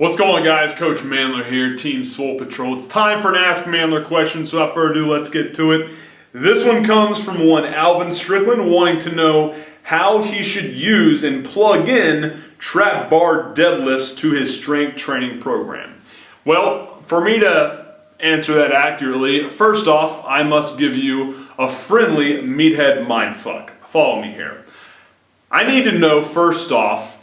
What's going on, guys? Coach MANdler here, Team Swole Patrol. It's time for an Ask MANdler question, so without further ado, let's get to it. This one comes from one Alvin Strickland wanting to know how he should use and plug in trap bar deadlifts to his strength training program. Well, for me to answer that accurately, first off, I must give you a friendly meathead mindfuck. Follow me here. I need to know, first off,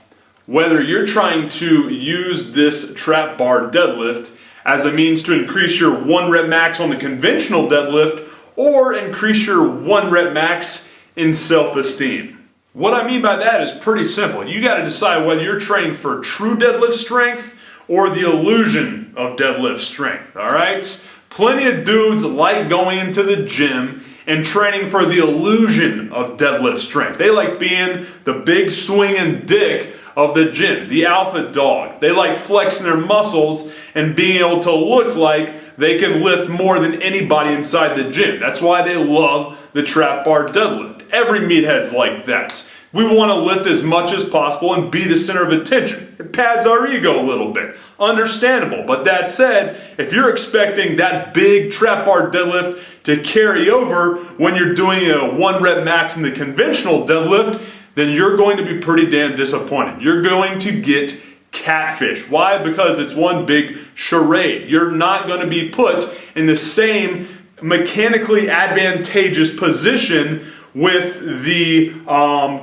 whether you're trying to use this trap bar deadlift as a means to increase your 1 rep max on the conventional deadlift or increase your 1 rep max in self-esteem. What I mean by that is pretty simple. You got to decide whether you're training for true deadlift strength or the illusion of deadlift strength, all right? Plenty of dudes like going into the gym and training for the illusion of deadlift strength. They like being the big swinging dick of the gym, the alpha dog. They like flexing their muscles and being able to look like they can lift more than anybody inside the gym. That's why they love the trap bar deadlift. Every meathead's like that. We want to lift as much as possible and be the center of attention. It pads our ego a little bit. Understandable. But that said, if you're expecting that big trap bar deadlift to carry over when you're doing a 1 rep max in the conventional deadlift, then you're going to be pretty damn disappointed. You're going to get catfish. Why? Because it's one big charade. You're not going to be put in the same mechanically advantageous position with the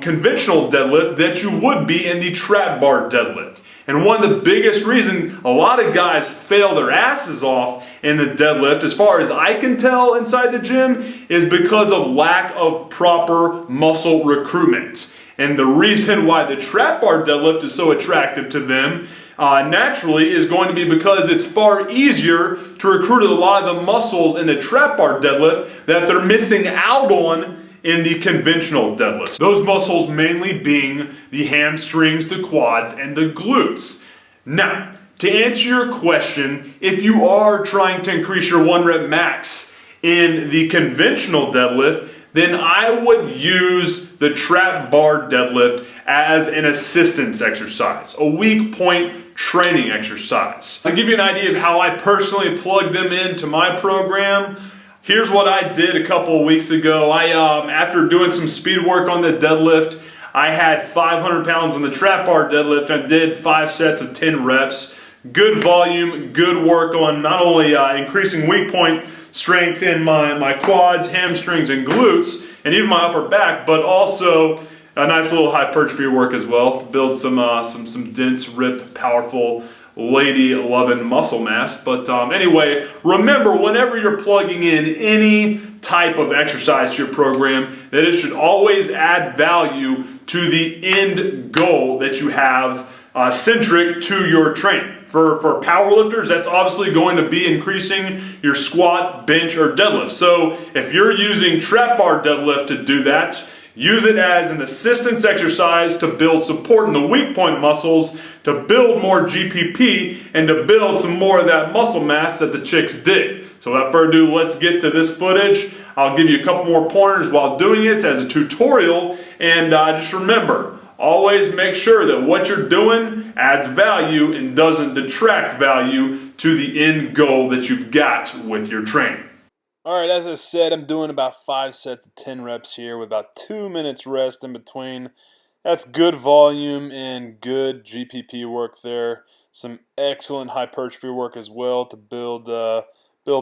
conventional deadlift that you would be in the trap bar deadlift. And one of the biggest reasons a lot of guys fail their asses off in the deadlift, as far as I can tell inside the gym, is because of lack of proper muscle recruitment. And the reason why the trap bar deadlift is so attractive to them naturally is going to be because it's far easier to recruit a lot of the muscles in the trap bar deadlift that they're missing out on in the conventional deadlift. Those muscles mainly being the hamstrings, the quads, and the glutes. Now, to answer your question, if you are trying to increase your 1 rep max in the conventional deadlift, then I would use the trap bar deadlift as an assistance exercise, a weak point training exercise. I'll give you an idea of how I personally plug them into my program. Here's what I did a couple of weeks ago. After doing some speed work on the deadlift, I had 500 pounds on the trap bar deadlift. I did 5 sets of 10 reps. Good volume, good work on not only increasing weak point strength in my quads, hamstrings, and glutes, and even my upper back, but also a nice little hypertrophy work as well to build some dense, ripped, powerful, lady-loving muscle mass. But anyway, remember, whenever you're plugging in any type of exercise to your program, that it should always add value to the end goal that you have centric to your training. For powerlifters, that's obviously going to be increasing your squat, bench, or deadlift. So if you're using trap bar deadlift to do that, use it as an assistance exercise to build support in the weak point muscles, to build more GPP, and to build some more of that muscle mass that the chicks dig. So without further ado, let's get to this footage. I'll give you a couple more pointers while doing it as a tutorial. And just remember, always make sure that what you're doing adds value and doesn't detract value to the end goal that you've got with your training. All right, as I said, I'm doing about 5 sets of 10 reps here with about 2 minutes rest in between. That's good volume and good GPP work there. Some excellent hypertrophy work as well to build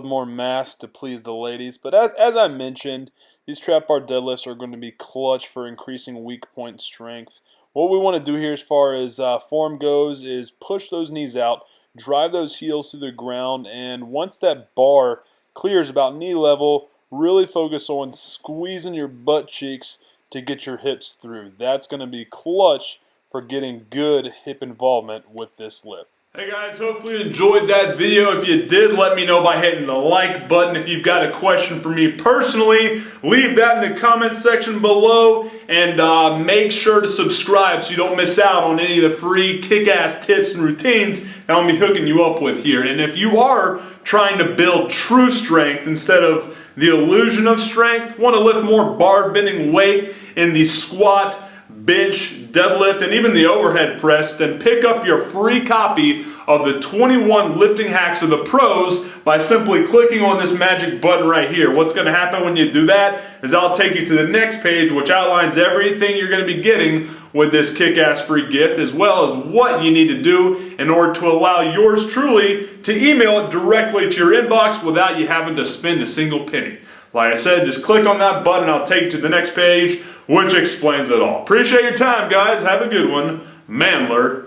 more mass to please the ladies. But as I mentioned, these trap bar deadlifts are going to be clutch for increasing weak point strength. What we want to do here as far as form goes is push those knees out, drive those heels to the ground, and once that bar clears about knee level, really focus on squeezing your butt cheeks to get your hips through. That's going to be clutch for getting good hip involvement with this lift. Hey guys, hopefully you enjoyed that video. If you did, let me know by hitting the like button. If you've got a question for me personally, leave that in the comments section below, and make sure to subscribe so you don't miss out on any of the free kick-ass tips and routines that I'll be hooking you up with here. And if you are trying to build true strength instead of the illusion of strength, want to lift more bar bending weight in the squat, bench, deadlift, and even the overhead press, then pick up your free copy of the 21 lifting hacks of the pros by simply clicking on this magic button right here. What's going to happen when you do that is I'll take you to the next page, which outlines everything you're going to be getting with this kick-ass free gift, as well as what you need to do in order to allow yours truly to email it directly to your inbox without you having to spend a single penny. Like I said, just click on that button, I'll take you to the next page, which explains it all. Appreciate your time, guys. Have a good one. MANdler